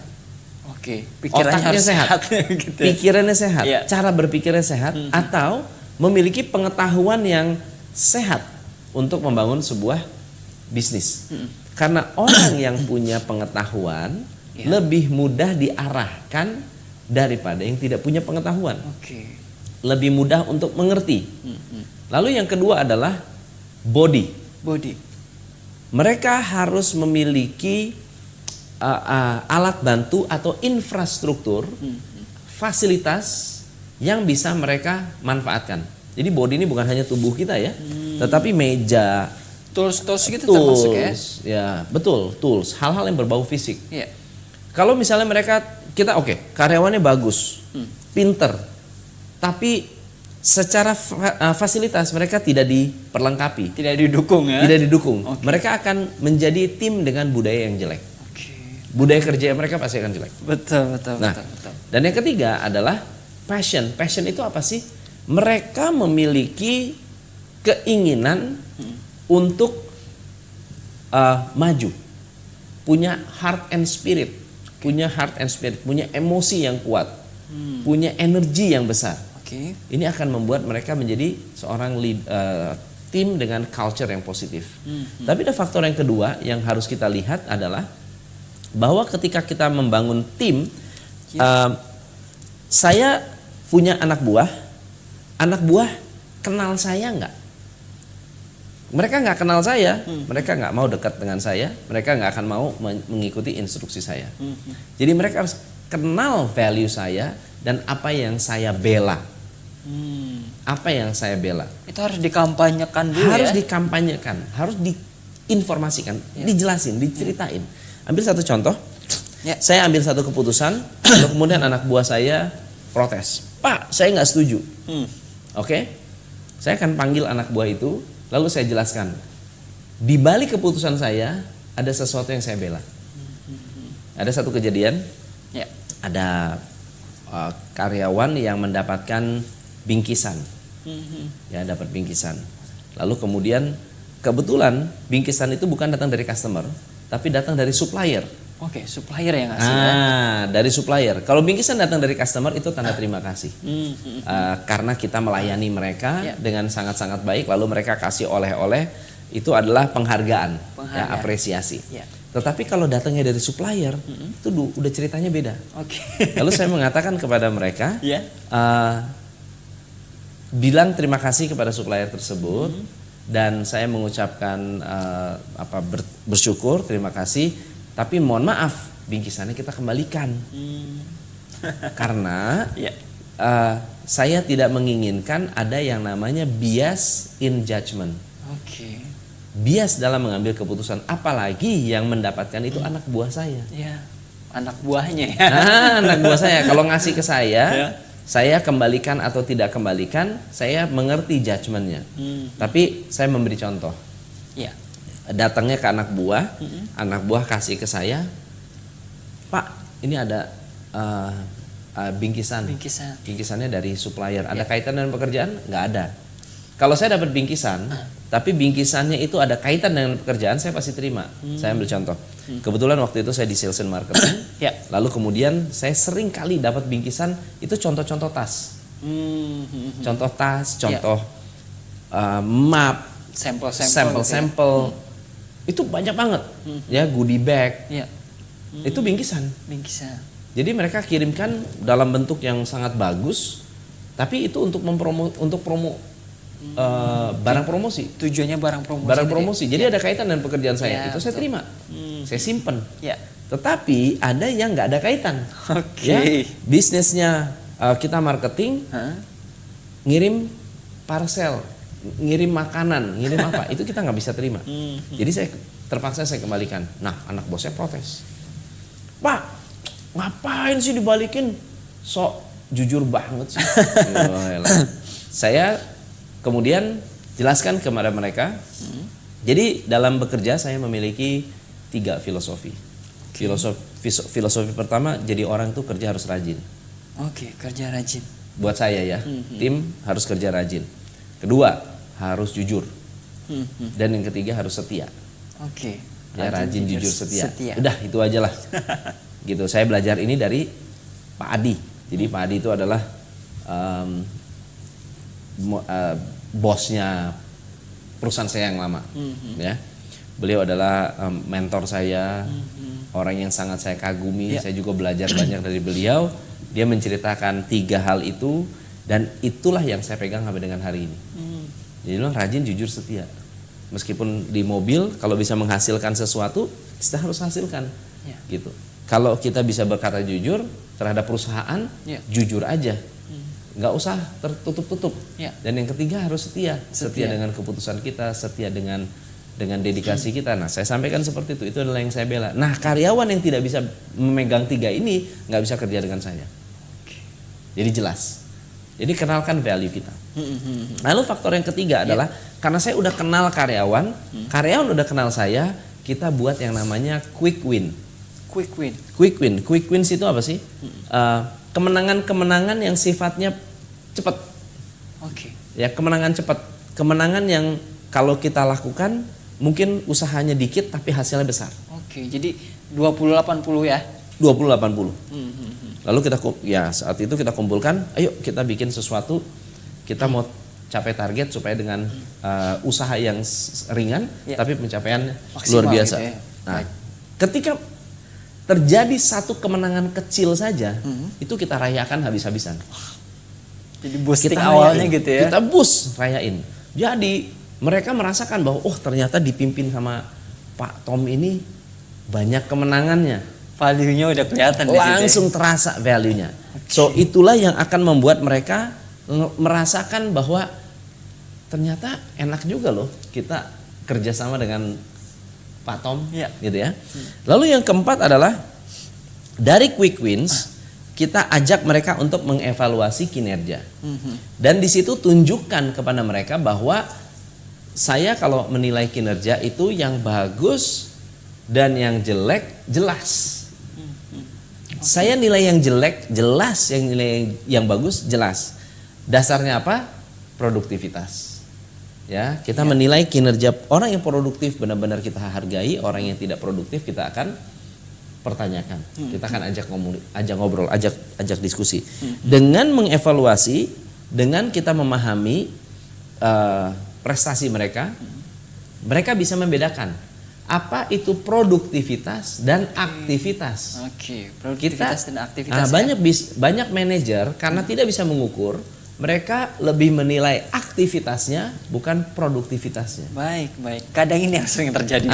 Oke. Pikirannya Otaknya harus sehat, sehat gitu. ya. pikirannya sehat, Iya. cara berpikirnya sehat, atau memiliki pengetahuan yang sehat untuk membangun sebuah bisnis. Karena orang yang punya pengetahuan Iya. lebih mudah diarahkan daripada yang tidak punya pengetahuan. Oke. Lebih mudah untuk mengerti. Lalu yang kedua adalah body. Body. Mereka harus memiliki alat bantu atau infrastruktur, fasilitas yang bisa mereka manfaatkan. Jadi body ini bukan hanya tubuh kita ya, tetapi meja, Tools gitu termasuk ya. ya betul, tools, hal-hal yang berbau fisik. Iya. Kalau misalnya kita karyawannya bagus, pinter, tapi secara fasilitas mereka tidak diperlengkapi, Tidak didukung ya. tidak didukung, Oke. mereka akan menjadi tim dengan budaya yang jelek. Oke. Budaya kerja mereka pasti akan jelek. Betul. Nah, dan yang ketiga adalah passion. Passion itu apa sih? Mereka memiliki keinginan untuk maju, punya heart and spirit, punya emosi yang kuat, punya energi yang besar. Oke. Ini akan membuat mereka menjadi seorang tim dengan culture yang positif. Tapi ada faktor yang kedua yang harus kita lihat adalah bahwa ketika kita membangun tim, saya punya anak buah kenal saya nggak? Mereka nggak kenal saya, mereka nggak mau dekat dengan saya, mereka nggak akan mau mengikuti instruksi saya. Jadi mereka harus kenal value saya dan apa yang saya bela. Apa yang saya bela. Itu harus dikampanyekan dulu Harus ya. dikampanyekan, harus diinformasikan, dijelasin, diceritain. Ambil satu contoh, Ya. saya ambil satu keputusan, lalu kemudian anak buah saya protes. Pak, saya nggak setuju. Oke, saya akan panggil anak buah itu, lalu saya jelaskan. Di balik keputusan saya ada sesuatu yang saya bela. Ada satu kejadian, Ya. ada karyawan yang mendapatkan bingkisan, ya dapat bingkisan. Lalu kemudian kebetulan bingkisan itu bukan datang dari customer, tapi datang dari supplier. Oke, supplier yang ngasih ya. Dari supplier. Kalau bingkisan datang dari customer itu tanda terima kasih. Karena kita melayani mereka Ya. dengan sangat-sangat baik, lalu mereka kasih oleh-oleh, itu adalah penghargaan, ya, apresiasi. Ya. Tetapi kalau datangnya dari supplier, itu udah ceritanya beda. Oke. Lalu saya mengatakan kepada mereka, Ya. bilang terima kasih kepada supplier tersebut, dan saya mengucapkan bersyukur, terima kasih. Tapi mohon maaf, bingkisannya kita kembalikan. Karena Ya. saya tidak menginginkan ada yang namanya bias in judgment. Oke. Bias dalam mengambil keputusan, apalagi yang mendapatkan itu anak buah saya. Ya. Anak buahnya ya. Anak buah saya kalau ngasih ke saya, Ya. saya kembalikan atau tidak kembalikan, saya mengerti judgementnya. Tapi saya memberi contoh. Ya. Datangnya ke anak buah kasih ke saya, Pak, ini ada bingkisan. Bingkisan. Bingkisannya dari supplier. Ada kaitan dengan pekerjaan? Nggak ada. Kalau saya dapat bingkisan, tapi bingkisannya itu ada kaitan dengan pekerjaan, saya pasti terima. Saya ambil contoh. Kebetulan waktu itu saya di sales and marketing. Ya. Lalu kemudian saya sering kali dapat bingkisan itu contoh-contoh tas. Contoh tas, contoh map, sampel-sampel. Itu banyak banget. Ya, goodie bag. Ya. Itu bingkisan. Bingkisan. Jadi mereka kirimkan dalam bentuk yang sangat bagus, tapi itu untuk promo barang promosi. Tujuannya barang promosi. Barang promosi. Jadi Ya. ada kaitan dengan pekerjaan saya. Ya, Itu saya terima. Saya simpen. Ya. Tetapi ada yang nggak ada kaitan. Oke. Ya, bisnisnya kita marketing, ngirim parcel, ngirim makanan, ngirim apa? Itu kita nggak bisa terima. Jadi terpaksa saya kembalikan. Nah, anak bosnya protes. Pak, ngapain sih dibalikin? Sok jujur banget sih. Saya kemudian jelaskan kepada mereka. Jadi dalam bekerja saya memiliki 3 filosofi. Filosofi pertama, jadi orang tuh kerja harus rajin. Oke, kerja rajin. Buat saya ya, tim harus kerja rajin. Kedua, harus jujur. Dan yang ketiga harus setia. Oke. Ya, rajin, jujur, setia. Setia. Udah itu aja lah. Gitu. Saya belajar ini dari Pak Adi. Jadi Pak Adi itu adalah bosnya perusahaan saya yang lama. Ya, beliau adalah mentor saya, orang yang sangat saya kagumi. Saya juga belajar banyak dari beliau. Dia menceritakan 3 hal itu, dan itulah yang saya pegang sampai dengan hari ini. Jadi bilang rajin, jujur, setia. Meskipun di mobil, kalau bisa menghasilkan sesuatu, kita harus hasilkan. Gitu. Kalau kita bisa berkata jujur terhadap perusahaan, jujur aja. Nggak usah tertutup-tutup. Dan yang ketiga harus setia. Setia dengan keputusan kita, setia dengan dedikasi kita. Nah, saya sampaikan seperti itu. Itu adalah yang saya bela. Nah, karyawan yang tidak bisa memegang 3 ini nggak bisa kerja dengan saya. Jadi jelas. Jadi kenalkan value kita. Lalu faktor yang ketiga adalah karena saya udah kenal karyawan udah kenal saya, kita buat yang namanya quick win. Quick win. Quick wins itu apa sih? Kemenangan-kemenangan yang sifatnya cepat. Oke. Ya, kemenangan cepat. Kemenangan yang kalau kita lakukan mungkin usahanya dikit tapi hasilnya besar. Oke, jadi 20-80 ya. 20-80. Lalu saat itu kita kumpulkan, ayo kita bikin sesuatu, kita mau capai target supaya dengan usaha yang ringan tapi pencapaian luar biasa. Gitu ya. Nah, ketika terjadi satu kemenangan kecil saja, itu kita rayakan habis-habisan. Jadi boosting Kita awalnya rayain, gitu ya. Kita rayain. Jadi mereka merasakan bahwa ternyata dipimpin sama Pak Tom ini banyak kemenangannya. Value-nya udah kelihatan di situ. Langsung terasa value-nya. So itulah yang akan membuat mereka merasakan bahwa ternyata enak juga loh kita kerjasama dengan Pak Tom, gitu ya. Lalu yang keempat adalah dari quick wins kita ajak mereka untuk mengevaluasi kinerja. Dan di situ tunjukkan kepada mereka bahwa saya kalau menilai kinerja itu yang bagus dan yang jelek jelas. Saya nilai yang jelek jelas, yang nilai yang bagus jelas. Dasarnya apa? Produktivitas. Ya, kita menilai kinerja orang yang produktif benar-benar kita hargai, orang yang tidak produktif kita akan pertanyakan. Kita akan ajak ngobrol, ajak diskusi. Dengan mengevaluasi, dengan kita memahami prestasi mereka, mereka bisa membedakan apa itu produktivitas dan aktivitas. Oke, produktivitas dan aktivitas. Banyak manajer karena tidak bisa mengukur, mereka lebih menilai aktivitasnya bukan produktivitasnya. Baik. Kadang ini yang sering terjadi.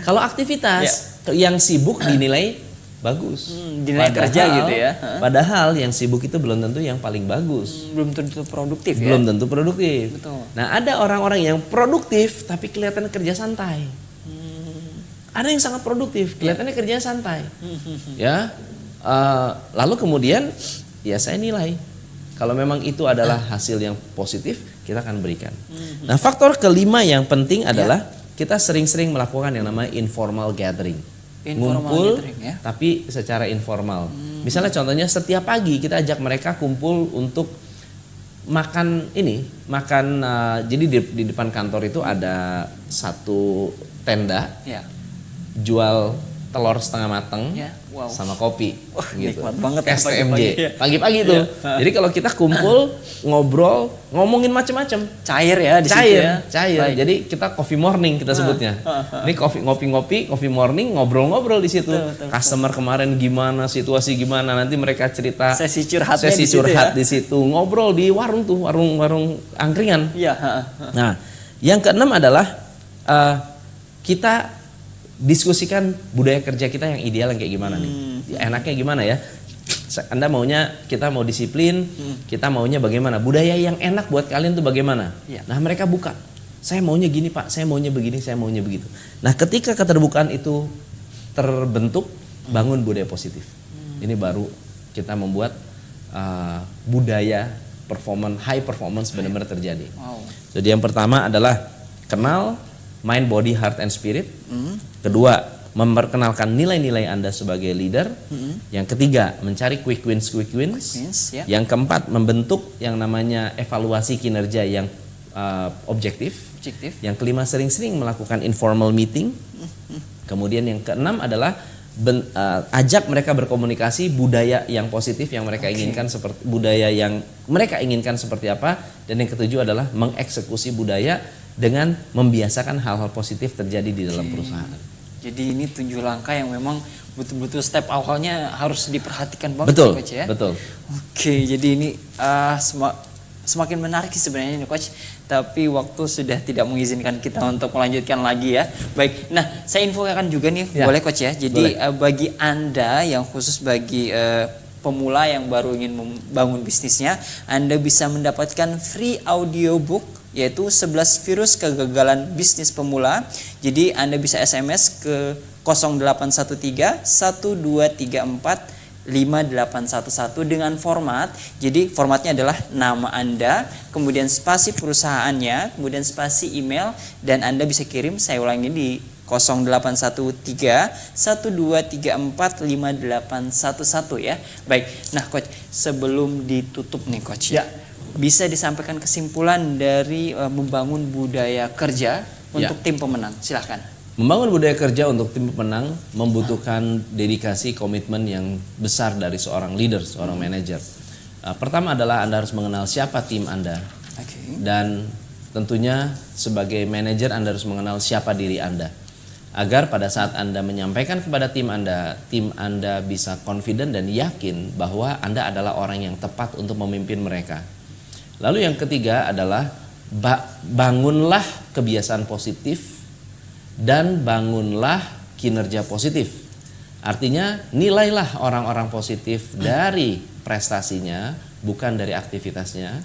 Kalau aktivitas yang sibuk dinilai bagus, dinilai kerja gitu ya. Padahal yang sibuk itu belum tentu yang paling bagus. Belum tentu produktif ya. Belum tentu produktif. Betul. Nah, ada orang-orang yang produktif tapi kelihatan kerja santai. Ada yang sangat produktif, kelihatannya kerjanya santai. Ya, lalu kemudian ya saya nilai. Kalau memang itu adalah hasil yang positif, kita akan berikan. Nah, faktor kelima yang penting adalah kita sering-sering melakukan yang namanya informal gathering. Ngumpul tapi secara informal. Misalnya contohnya setiap pagi kita ajak mereka kumpul untuk jadi di depan kantor itu ada satu tenda Ya. jual telur setengah mateng Ya, wow. sama kopi gitu. Nikmat banget ya STMJ pagi-pagi, ya. pagi-pagi tuh. Jadi kalau kita kumpul ngobrol ngomongin macam-macam. Cair ya di situ ya. Cair. Baik. Jadi kita coffee morning kita sebutnya. Ini ngopi-ngopi, coffee morning, ngobrol-ngobrol di situ. Betul. Customer kemarin gimana, situasi gimana, nanti mereka cerita Sesi curhatnya sesi di situ curhat ya. di situ. Ngobrol di warung tuh, warung angkringan. Iya. Nah, yang keenam adalah kita diskusikan budaya kerja kita yang ideal yang kayak gimana nih. Enaknya gimana ya? Anda maunya kita mau disiplin, kita maunya bagaimana? Budaya yang enak buat kalian tuh bagaimana? Iya. Nah, mereka buka. Saya maunya gini, Pak. Saya maunya begini, saya maunya begitu. Nah, ketika keterbukaan itu terbentuk, bangun budaya positif. Ini baru kita membuat budaya high performance benar-benar terjadi. Wow. Jadi yang pertama adalah kenal mind, body, heart, and spirit. Kedua, memperkenalkan nilai-nilai Anda sebagai leader. Yang ketiga, mencari quick wins. Ya. Yang keempat, membentuk yang namanya evaluasi kinerja yang objektif. Yang kelima, sering-sering melakukan informal meeting. Kemudian yang keenam adalah ajak mereka berkomunikasi budaya yang positif yang mereka inginkan seperti apa. Dan yang ketujuh adalah mengeksekusi budaya dengan membiasakan hal-hal positif terjadi di dalam perusahaan. Jadi ini 7 langkah yang memang betul-betul step awalnya harus diperhatikan banget Betul, Coach ya. betul. Oke, jadi ini semakin menarik sih sebenarnya ini Coach. Tapi waktu sudah tidak mengizinkan kita untuk melanjutkan lagi ya. Baik, nah saya infokan juga nih, boleh Coach ya. Jadi bagi Anda yang khusus bagi pemula yang baru ingin membangun bisnisnya, Anda bisa mendapatkan free audiobook yaitu 11 virus kegagalan bisnis pemula. Jadi Anda bisa SMS ke 0813 1234 5811 dengan format. Jadi formatnya adalah nama Anda, kemudian spasi perusahaannya, kemudian spasi email, dan Anda bisa kirim, saya ulangi di 0813 1234 5811 ya. Baik. Nah, Coach, sebelum ditutup nih Coach. Ya. Bisa disampaikan kesimpulan dari membangun budaya kerja untuk tim pemenang. Silahkan. Membangun budaya kerja untuk tim pemenang membutuhkan dedikasi, komitmen yang besar dari seorang leader, seorang manajer. Pertama adalah Anda harus mengenal siapa tim Anda. Dan tentunya sebagai manajer Anda harus mengenal siapa diri Anda. Agar pada saat Anda menyampaikan kepada tim Anda bisa confident dan yakin bahwa Anda adalah orang yang tepat untuk memimpin mereka. Lalu yang ketiga adalah bangunlah kebiasaan positif dan bangunlah kinerja positif. Artinya nilailah orang-orang positif dari prestasinya, bukan dari aktivitasnya.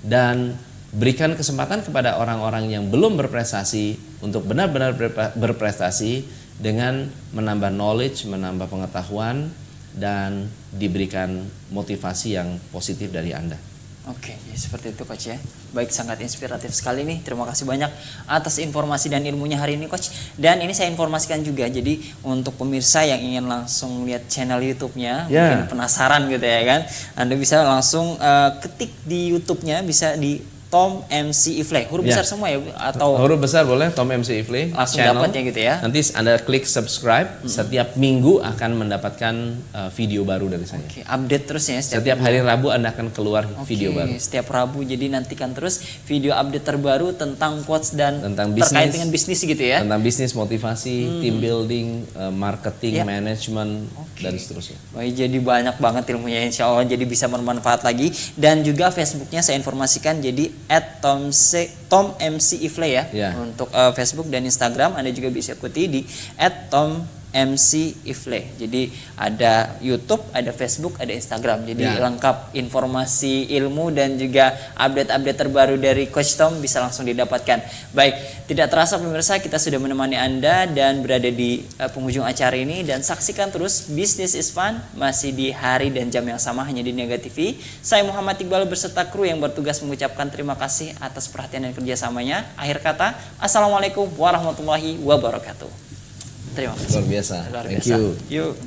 Dan berikan kesempatan kepada orang-orang yang belum berprestasi untuk benar-benar berprestasi dengan menambah knowledge, menambah pengetahuan, dan diberikan motivasi yang positif dari Anda. Oke, ya seperti itu Coach ya. Baik, sangat inspiratif sekali nih. Terima kasih banyak atas informasi dan ilmunya hari ini Coach. Dan ini saya informasikan juga, jadi untuk pemirsa yang ingin langsung lihat channel YouTube-nya, mungkin penasaran gitu ya kan, Anda bisa langsung ketik di YouTube-nya, bisa di Tom MC Ifle, huruf besar semua ya, atau huruf besar boleh, Tom MC Ifle langsung channel. dapat ya gitu ya. Nanti Anda klik subscribe, setiap minggu akan mendapatkan video baru dari saya. Oke, update terus ya setiap hari Rabu Anda akan keluar video baru. Setiap Rabu, jadi nantikan terus video update terbaru tentang quotes dan tentang terkait dengan bisnis gitu ya. Tentang bisnis, motivasi, team building, marketing, management, dan seterusnya. Baik, jadi banyak banget ilmunya, insya Allah jadi bisa bermanfaat lagi. Dan juga Facebooknya saya informasikan, jadi @Tom MC Ifle ya. Untuk Facebook dan Instagram Anda juga bisa ikuti di @Tom MC Ifle. Jadi ada YouTube, ada Facebook, ada Instagram. Jadi lengkap informasi, ilmu, dan juga update-update terbaru dari Coach Tom bisa langsung didapatkan. Baik, tidak terasa pemirsa, kita sudah menemani Anda dan berada di penghujung acara ini. Dan saksikan terus Business is Fun masih di hari dan jam yang sama hanya di Niaga TV. Saya Muhammad Iqbal beserta kru yang bertugas mengucapkan terima kasih atas perhatian dan kerjasamanya. Akhir kata, Assalamualaikum warahmatullahi wabarakatuh. Terima kasih. Luar biasa. Luar Thank biasa. you. Yuk.